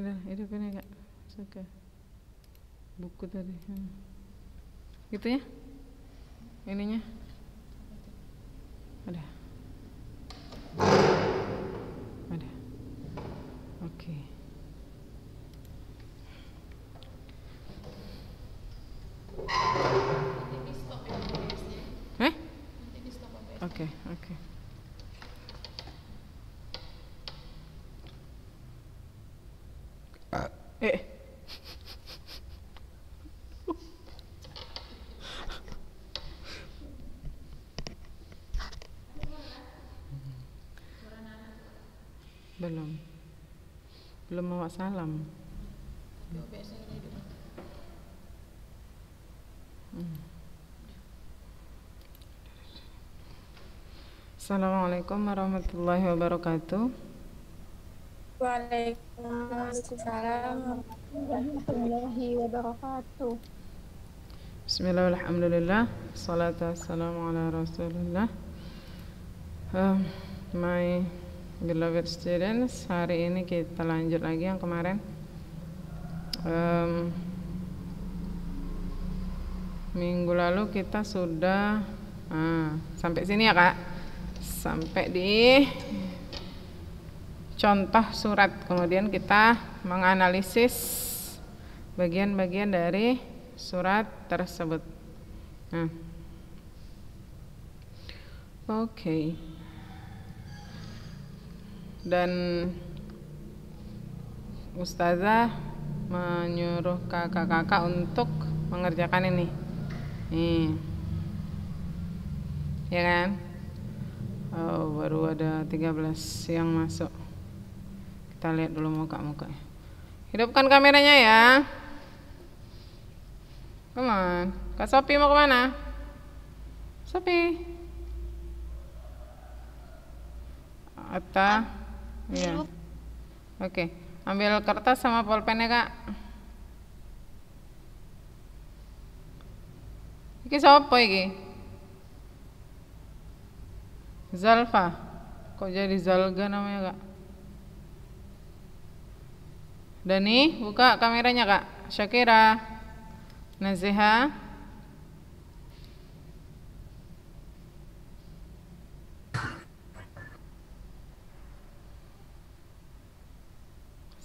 hidupin ya kak. Oke. Buku tadi. Gitu ya? Ininya? Ada. Ada. Oke. Oke, oke. Belum bawa salam. Assalamualaikum warahmatullahi wabarakatuh. Waalaikumsalam warahmatullahi wabarakatuh. Bismillah, alhamdulillah, salatu wassalamu ala rasulillah. My beloved students, hari ini kita lanjut lagi yang kemarin. Minggu lalu kita sudah sampai sini ya kak, sampai di contoh surat. Kemudian kita menganalisis bagian-bagian dari surat tersebut. Oke. Dan ustazah menyuruh kakak-kakak untuk mengerjakan ini. Nih. Ya kan? Oh, baru ada 13 yang masuk. Kita lihat dulu muka-muka. Hidupkan kameranya ya. Come on. Kak Sophie mau kemana? Sophie. Atta. Iya. Oke. Ambil kertas sama pulpen ya kak. Iki siapa iki? Zalfa. Kok jadi Zalga namanya kak? Dani, buka kameranya kak. Syakira, Naziha,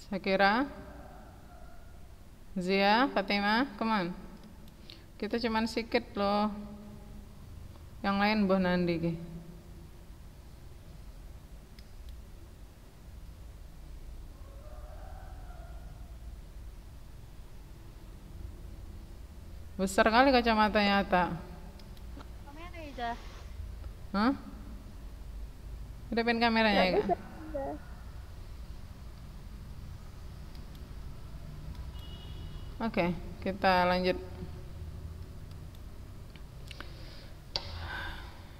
Syakira, Zia, Fatima, come on. Kita cuman sikit loh. Yang lain boh nandi ki. Besar kali kacamatanya Atta. Kamera aja. Hah? Hidupin kameranya ya kak. Oke, kita lanjut.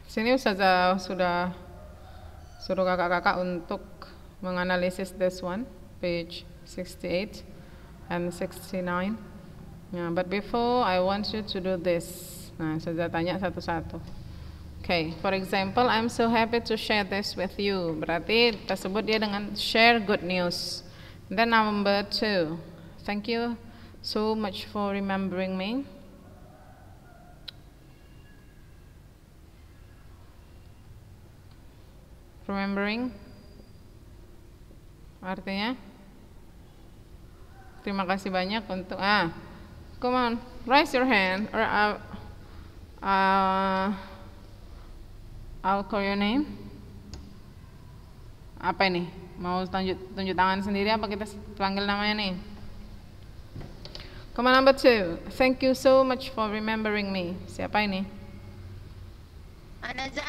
Sini Ustazah sudah suruh kakak-kakak untuk menganalisis this one, page 68 and 69. But before I want you to do this. Nah, Ustazah tanya satu-satu. Okay, for example, I'm so happy to share this with you. Berarti kita sebut dia dengan share good news. Then number 2, thank you so much for remembering me. Remembering artinya terima kasih banyak untuk come on, raise your hand or I'll call your name. Apa ini? Mau tunjuk tangan sendiri apa kita panggil namanya nih? Come on, number 2. Thank you so much for remembering me. Siapa ini? Anaza.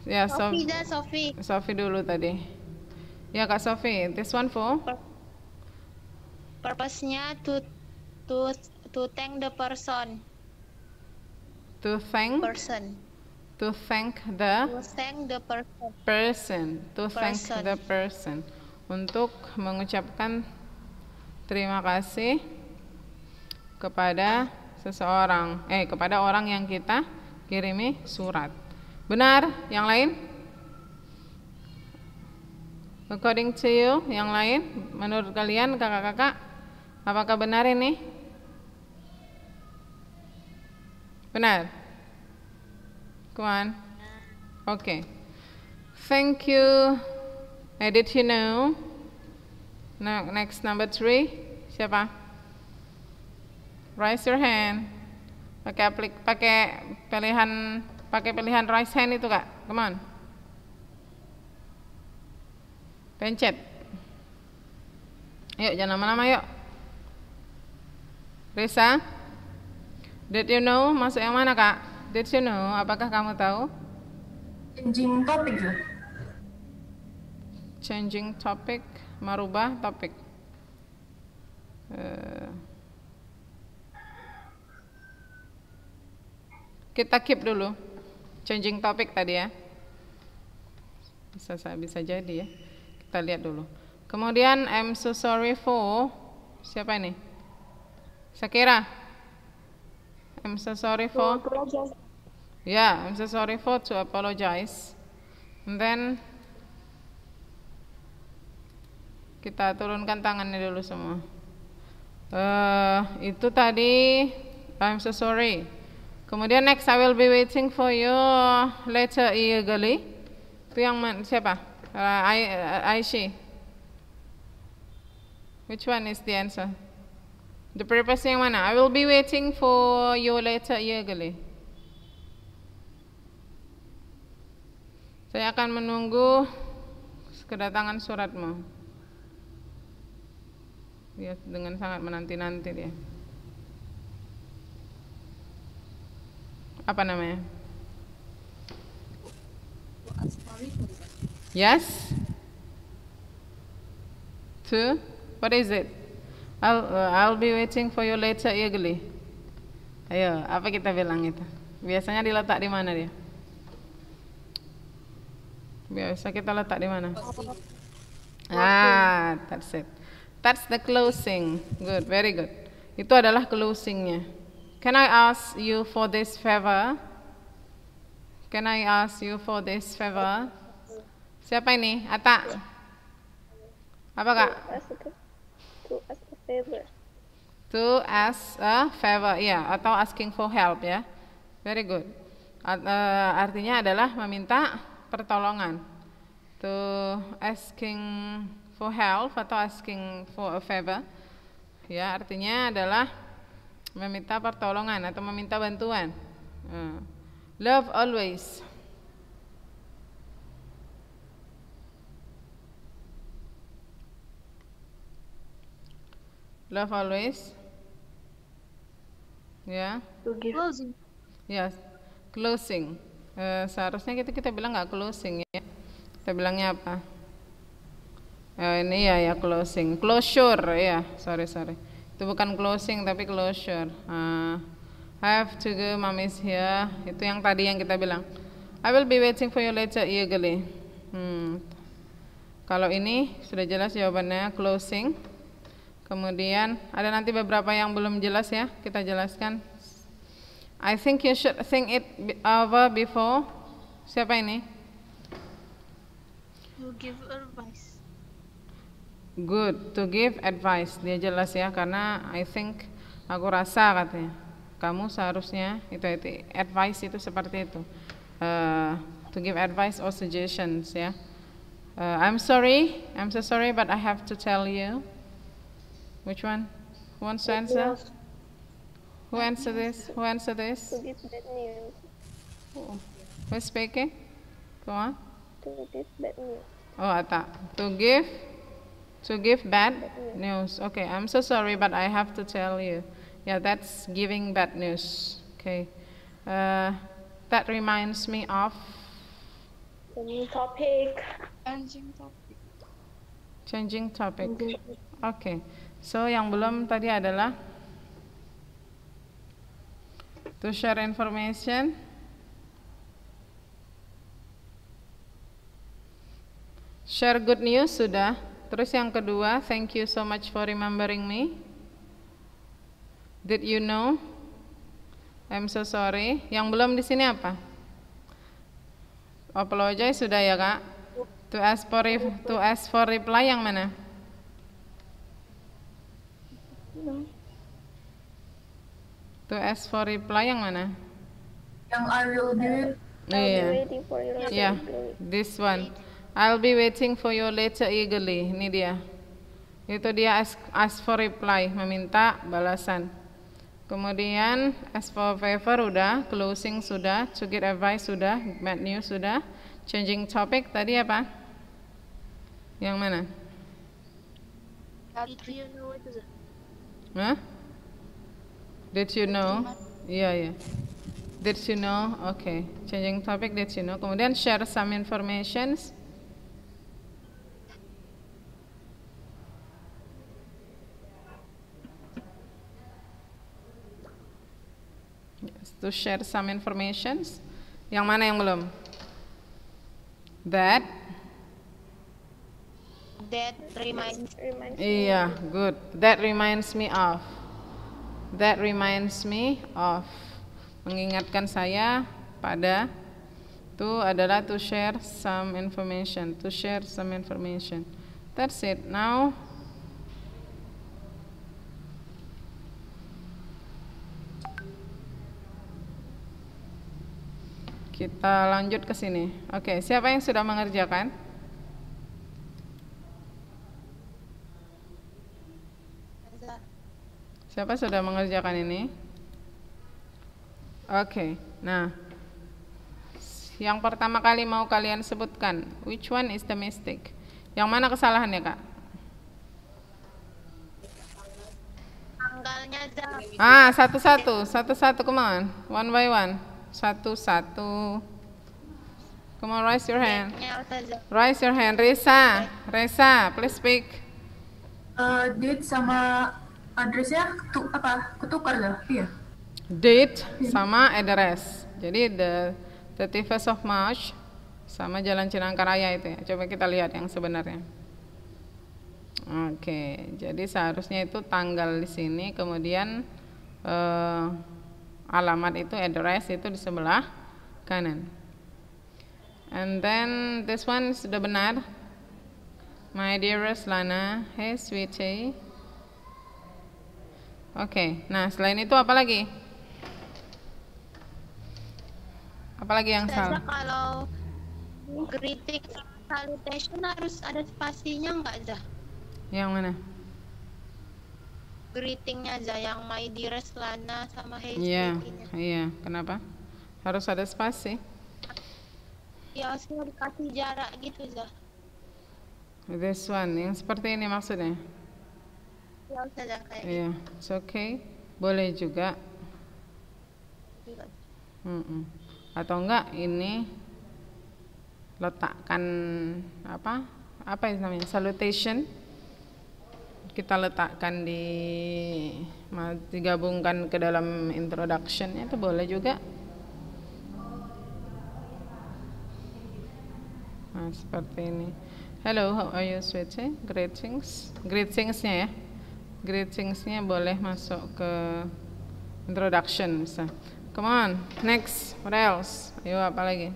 Ya, Sophie dulu tadi. Ya, Kak Sophie. This one for? Purpose-nya to thank the person. To thank? Person. To thank the? To thank the person. To thank the person. Untuk mengucapkan terima kasih kepada seseorang. Kepada orang yang kita kirimi surat. Benar? Yang lain? According to you, yang lain, menurut kalian kakak-kakak, apakah benar ini? Benar? Come on. Okay. Thank you. Did you know? Next, number 3. Siapa? Raise your hand. Pakai pilihan raise hand itu, Kak. Come on. Pencet. Yuk, jangan lama-lama yuk. Risa, did you know? Masuk yang mana, Kak? Did you know? Apakah kamu tahu? Changing topic ya? Changing topic, merubah topik. Kita keep dulu. Changing topic tadi ya. Bisa jadi ya. Kita lihat dulu. Kemudian I'm so sorry for, siapa ini? Sakira. I'm so sorry for. Yeah, I'm so sorry for, to apologize. And then kita turunkan tangannya dulu semua. Itu tadi I'm so sorry. Kemudian next, I will be waiting for you later eagerly. Itu yang siapa? Aishi. Which one is the answer? The purpose yang mana? I will be waiting for you later eagerly. Saya akan menunggu kedatangan suratmu. Dia dengan sangat menanti-nanti dia. Apa namanya? Yes. To, what is it? I'll be waiting for you later eagerly. Ayo, apa kita bilang itu? Biasanya diletak di mana dia? Biasa kita letak di mana? That's it. That's the closing. Good, very good. Itu adalah closingnya. Can I ask you for this favor? Can I ask you for this favor? Siapa ini? Ata? Apa, Kak? To ask a favor. To ask a favor, ya, atau asking for help ya. Very good. Artinya adalah meminta pertolongan. To asking for help atau asking for a favor, ya, artinya adalah meminta pertolongan atau meminta bantuan. Love always. Love always. Ya. To give. Closing. Yes, closing. Seharusnya kita bilang nggak closing ya. Kita bilangnya apa? Ini ya closing. Closure ya. Sorry. Itu bukan closing tapi closure. I have to go, mom is here. Itu yang tadi yang kita bilang. I will be waiting for you later eagerly. Kalau ini sudah jelas jawabannya closing. Kemudian ada nanti beberapa yang belum jelas ya, kita jelaskan. I think you should think it over before. Siapa ini? To give advice. Good, to give advice. Dia jelas ya, karena I think, aku rasa katanya. Kamu seharusnya, itu advice itu seperti itu. To give advice or suggestions ya. I'm so sorry, but I have to tell you. Which one? Who wants to answer? Who answer this? To give bad news. Who's speaking? Go on. To give bad news. Oh, Ata. To give bad news. Okay, I'm so sorry, but I have to tell you. Yeah, that's giving bad news. Okay. That reminds me of The new topic. changing topic. Okay. So, yang belum tadi adalah to share information. Share good news sudah. Terus yang kedua, thank you so much for remembering me. Did you know? I'm so sorry. Yang belum di sini apa? Apologize sudah ya, Kak? To ask for reply yang mana? To ask for reply yang mana? Yang I will do it. Iya. Waiting for your Yeah, this one. I'll be waiting for your letter eagerly. Ini dia. Itu dia ask for reply, meminta balasan. Kemudian ask for favor udah, closing sudah, to get advice sudah, bad news sudah, changing topic tadi apa? Yang mana? Did you know itu? Hah? Did you know? Iya, iya. Did you know? Okay. Changing topic, did you know? Kemudian share some informations. Yes, to share some informations. Yang mana yang belum? That. That reminds Iya, good. That reminds me of. That reminds me of. Mengingatkan saya pada. Itu adalah to share some information. To share some information. That's it. Now, kita lanjut ke sini. Oke, siapa yang sudah mengerjakan? Siapa sudah mengerjakan ini? Oke, nah, yang pertama kali mau kalian sebutkan, which one is the mistake? Yang mana kesalahannya, Kak? tanggalnya aja. Satu-satu, come on, one by one, satu-satu. Come on, raise your hand. Raise your hand, Reza, please speak. Date sama addressnya ketukar lah, iya. Date sama address. Jadi the 31st of March sama Jalan Cinangkaraya itu ya. Coba kita lihat yang sebenarnya. Oke, jadi seharusnya itu tanggal di sini, kemudian alamat itu, address itu di sebelah kanan. And then this one sudah benar. My dearest Lana, hey sweetie. Oke, nah selain itu apa lagi? Apa lagi yang salah? Kalau greeting salutation harus ada spasinya nggak, Zah? Yang mana? Greetingnya aja yang my dearest Lana sama hey Iya, sweetie-nya. iya. Kenapa? Harus ada spasi. Ya harusnya dikasih jarak gitu, Zah. This one, yang seperti ini maksudnya? Ya Ustazah kayak Iya, it's okay. Boleh juga. gitu. Atau enggak ini letakkan apa itu namanya, salutation, kita letakkan digabungkan ke dalam introduction, itu boleh juga. Nah, seperti ini. Hello, how are you sweetie? Greetingsnya ya, greetingsnya boleh masuk ke introduction bisa. Come on, next. What else? Ayo, apa lagi?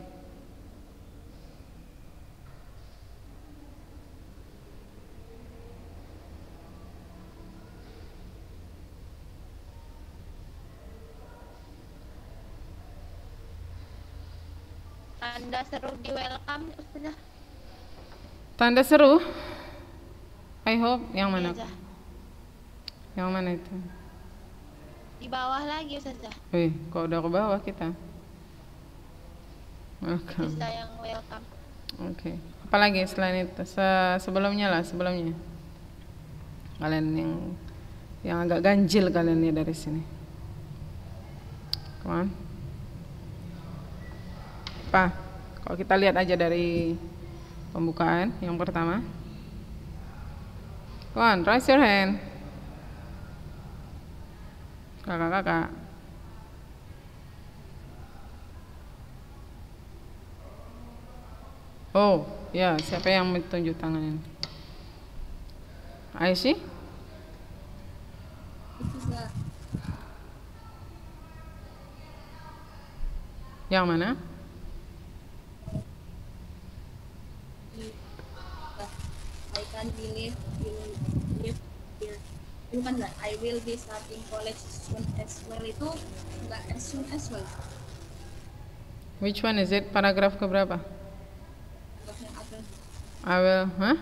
Tanda seru di welcome, Ustazah. Tanda seru? I hope. Yang mana? Iya, Zah. Yang mana itu? Di bawah lagi, Ustazah. Wih, kok udah ke bawah kita? Oke. Bisa yang welcome. Oke. Apalagi selain itu? Sebelumnya lah, sebelumnya. Kalian yang agak ganjil kalian ya dari sini. Come on. Apa? Kalau kita lihat aja dari pembukaan yang pertama. Come on, raise your hand. Kakak-kakak. Oh, ya, siapa yang menunjuk tangan ini? Aisyah? Yang mana? can believe you live here. Itu kan nggak, I will be starting college soon as well, itu nggak as soon as well. Which one is it? Paragraf keberapa? Paragraf yang atas. I will, hah?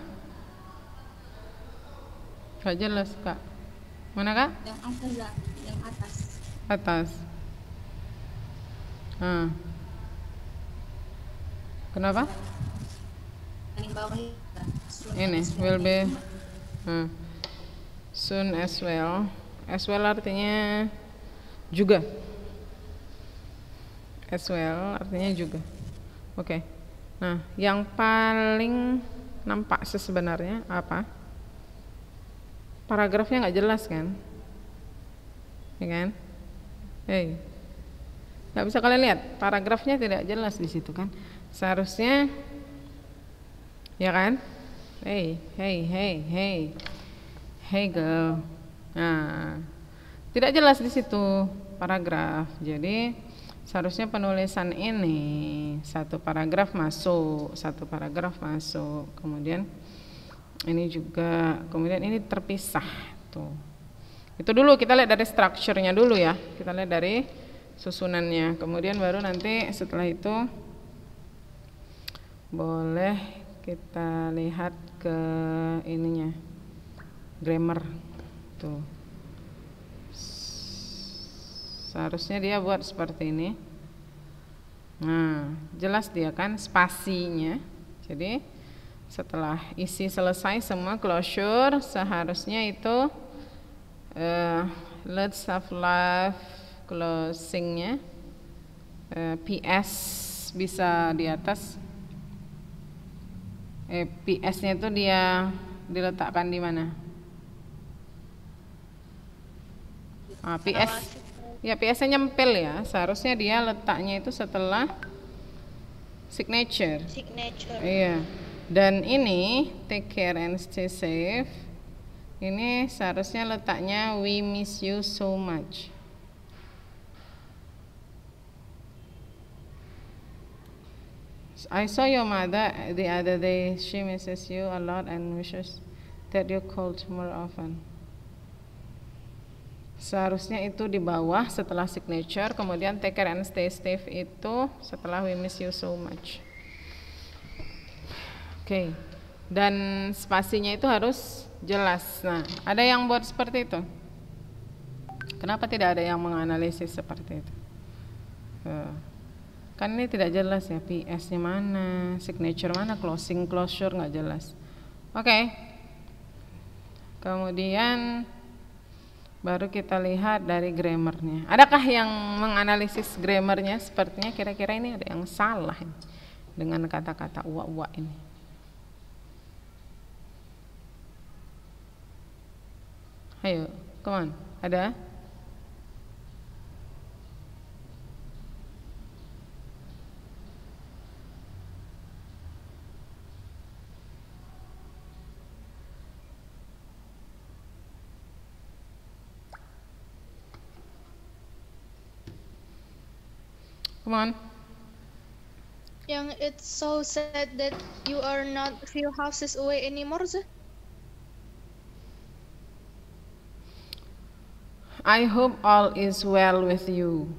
Gak jelas, Kak. Mana, Kak? Yang atas lah, yang atas. Atas. Kenapa? Paling bawah ini. Ini will be soon as well. As well artinya juga. As well artinya juga. Oke. Nah, yang paling nampak sebenarnya apa? Paragrafnya nggak jelas kan? Ya kan? Nggak bisa kalian lihat, paragrafnya tidak jelas di situ kan? Seharusnya, ya kan? Hey girl. Nah, tidak jelas di situ paragraf. Jadi seharusnya penulisan ini satu paragraf masuk, kemudian ini juga, kemudian ini terpisah tuh. Itu dulu kita lihat dari strukturnya dulu ya. Kita lihat dari susunannya. Kemudian baru nanti setelah itu boleh kita lihat ke ininya, grammar tuh. Seharusnya dia buat seperti ini. Nah, jelas dia kan spasinya. Jadi setelah isi selesai semua closure, seharusnya itu let's have live closingnya, PS bisa di atas. PS-nya itu dia diletakkan di mana? PS. Ya, PS-nya nyempil ya. Seharusnya dia letaknya itu setelah signature. Iya. Dan ini take care and stay safe. Ini seharusnya letaknya we miss you so much. I saw your mother the other day. She misses you a lot and wishes that you called more often. Seharusnya itu di bawah setelah signature, kemudian take care and stay safe itu setelah we miss you so much. Oke. Dan spasinya itu harus jelas. Nah, ada yang buat seperti itu? Kenapa tidak ada yang menganalisis seperti itu? Kan ini tidak jelas ya, PS-nya mana, signature mana, closure nggak jelas. Oke. Kemudian baru kita lihat dari grammarnya. Adakah yang menganalisis grammarnya? Sepertinya kira-kira ini ada yang salah ini, dengan kata-kata uak-uak ini. Ayo, come on. Ada? Come on. Yang it's so sad that you are not a few houses away anymore, sir. I hope all is well with you.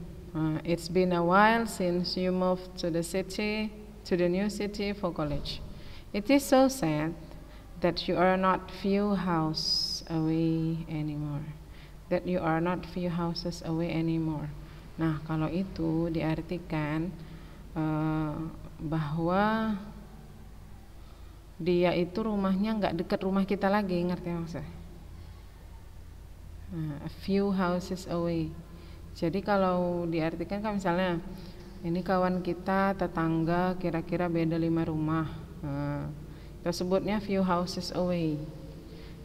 It's been a while since you moved to the new city for college. It is so sad that you are not few houses away anymore. Nah, kalau itu diartikan bahwa dia itu rumahnya nggak dekat rumah kita lagi, ngerti maksudnya? A few houses away. Jadi kalau diartikan kan misalnya ini kawan kita tetangga kira-kira beda 5 rumah. Kita sebutnya few houses away.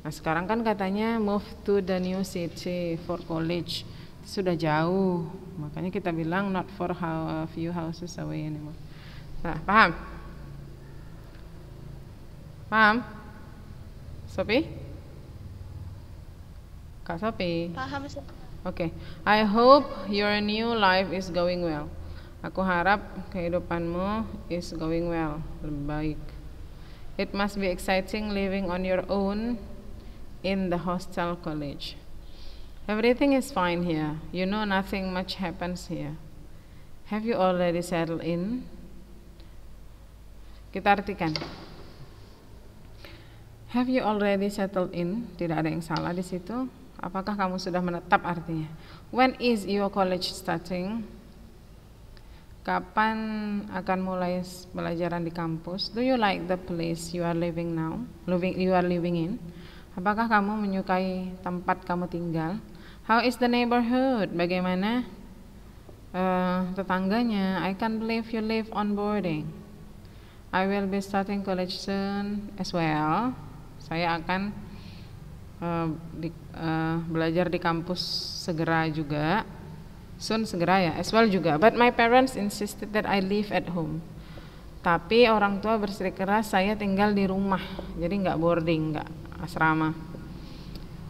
Nah, sekarang kan katanya move to the new city for college. Sudah jauh, makanya kita bilang not for a few houses away anymore. Nah, paham? Sophie? Kak Sophie? Paham, sir. Okay. I hope your new life is going well. Aku harap kehidupanmu is going well, lebih baik. It must be exciting living on your own in the hostel college. Everything is fine here. You know nothing much happens here. Have you already settled in? Kita artikan. Have you already settled in? Tidak ada yang salah di situ. Apakah kamu sudah menetap artinya? When is your college starting? Kapan akan mulai pelajaran di kampus? Do you like the place you are living now? You are living in? Apakah kamu menyukai tempat kamu tinggal? How is the neighborhood? Bagaimana tetangganya? I can't believe you live on boarding. I will be starting college soon as well. Saya akan belajar di kampus segera juga. Soon segera ya, as well juga. But my parents insisted that I live at home. Tapi orang tua bersikeras saya tinggal di rumah. Jadi nggak boarding, nggak asrama.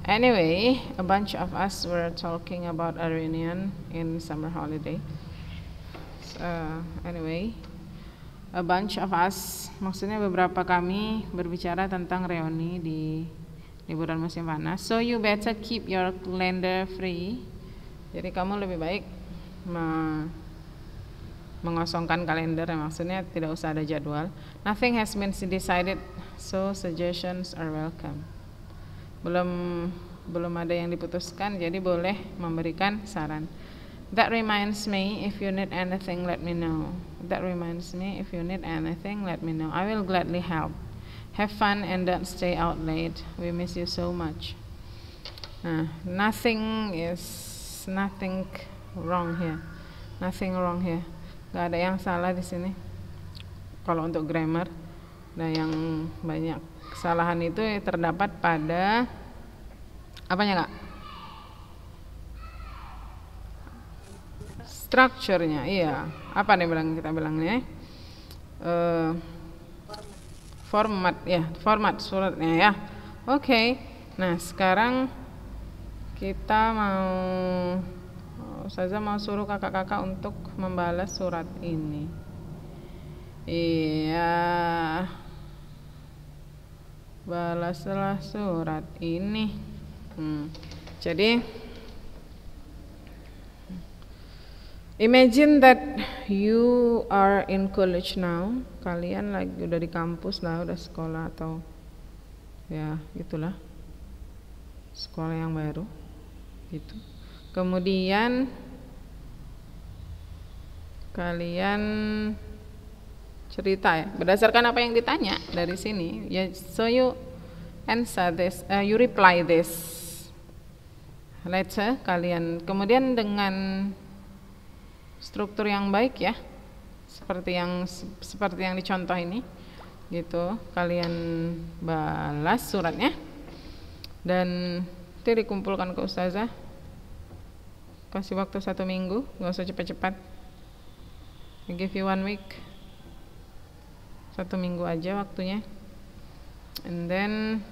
Anyway, a bunch of us were talking about a reunion in summer holiday. Anyway, a bunch of us, maksudnya beberapa kami berbicara tentang reuni di liburan musim panas. So you better keep your calendar free. Jadi kamu lebih baik mengosongkan kalender, maksudnya tidak usah ada jadwal. Nothing has been decided, so suggestions are welcome. Belum ada yang diputuskan, jadi boleh memberikan saran. That reminds me, if you need anything, let me know. That reminds me, if you need anything, let me know. I will gladly help. Have fun and don't stay out late. We miss you so much. Nothing wrong here. Nothing wrong here. Gak ada yang salah di sini. Kalau untuk grammar, nah yang banyak kesalahan itu terdapat pada apanya kak? Structure-nya, iya. Apa nih kita bilangnya? Format ya, format suratnya ya. Oke. Nah sekarang kita Ustazah mau suruh kakak-kakak untuk membalas surat ini. Iya, balaslah surat ini. Jadi imagine that you are in college now. Kalian lagi udah di kampus lah, udah sekolah atau ya gitulah, sekolah yang baru gitu. Kemudian kalian cerita ya, berdasarkan apa yang ditanya dari sini ya. So you answer this, you reply this letter kalian. Kemudian dengan struktur yang baik ya, seperti yang dicontoh ini gitu, kalian balas suratnya dan itu dikumpulkan ke Ustazah. Kasih waktu 1 minggu, gak usah cepat-cepat. I give you 1 week. 1 minggu aja waktunya. And then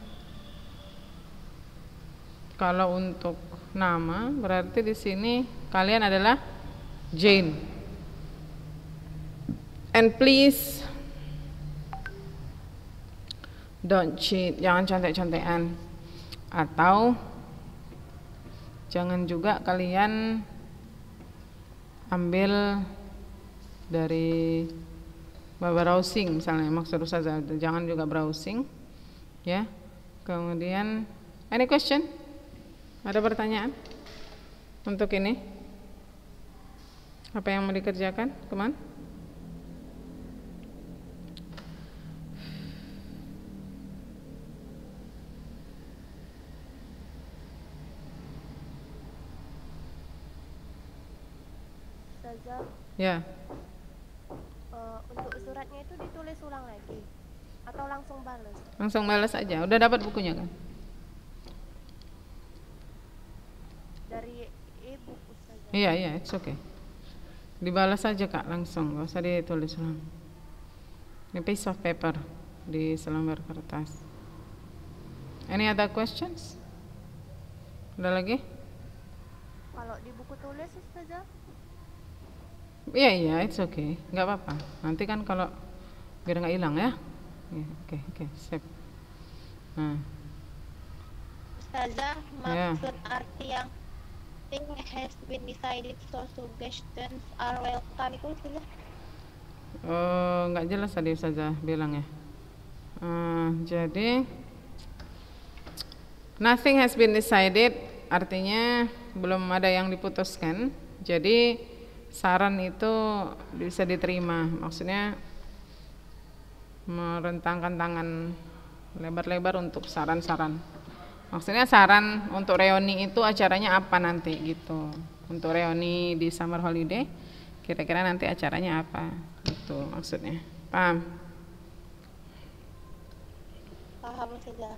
kalau untuk nama berarti di sini kalian adalah Jane. And please don't cheat, jangan contek-contekan. Atau jangan juga kalian ambil dari browsing misalnya, maksud Ustazah, jangan juga browsing ya. Kemudian any question? Ada pertanyaan untuk ini? Apa yang mau dikerjakan? Come on. Ya. Untuk suratnya itu ditulis ulang lagi atau langsung balas? Langsung balas aja. Udah dapat bukunya kan? Dari e-book Ustazah. Iya, it's okay. Dibalas aja kak langsung, gak usah ditulis ulang. Ini piece of paper di selembar kertas. Any other questions? Ada lagi? Kalau di buku tulis Ustazah? Iya, it's okay, nggak apa-apa. Nanti kan kalau biar nggak hilang ya. Oke, sip. Nah, Ustazah, Ya. maksud arti yang thing has been decided so suggestions are welcome itu sudah. nggak jelas tadi saja bilang ya. Jadi nothing has been decided artinya belum ada yang diputuskan. Jadi saran itu bisa diterima. Maksudnya merentangkan tangan lebar-lebar untuk saran-saran. Maksudnya saran untuk reuni itu acaranya apa nanti gitu. Untuk reuni di summer holiday kira-kira nanti acaranya apa gitu maksudnya. Paham? Paham sudah.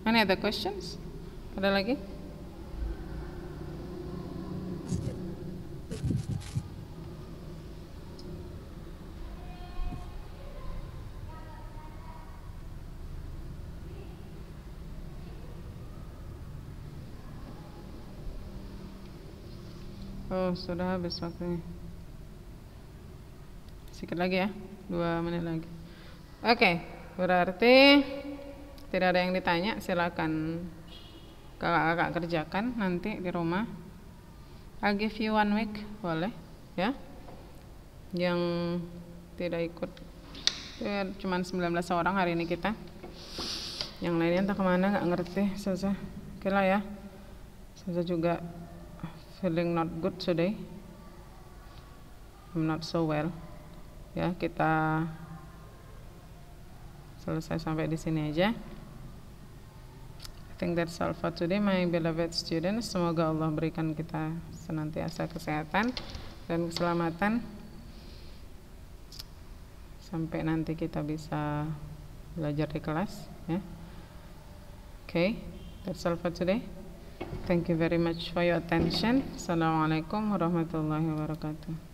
Any other questions? Ada lagi? Oh, sudah habis waktunya. Sedikit lagi ya, 2 menit lagi. Oke, berarti tidak ada yang ditanya. Silakan kakak-kakak kerjakan nanti di rumah. I'll give you 1 week, boleh ya. Yang tidak ikut ya, cuman 19 orang hari ini kita. Yang lainnya entah kemana, nggak ngerti. Saja, oke lah ya. Saja juga feeling not good today. I'm not so well. Ya, kita selesai sampai di sini aja. I think that's all for today, my beloved students. Semoga Allah berikan kita senantiasa kesehatan dan keselamatan sampai nanti kita bisa belajar di kelas ya. Okay, that's all for today. Thank you very much for your attention. Assalamualaikum warahmatullahi wabarakatuh.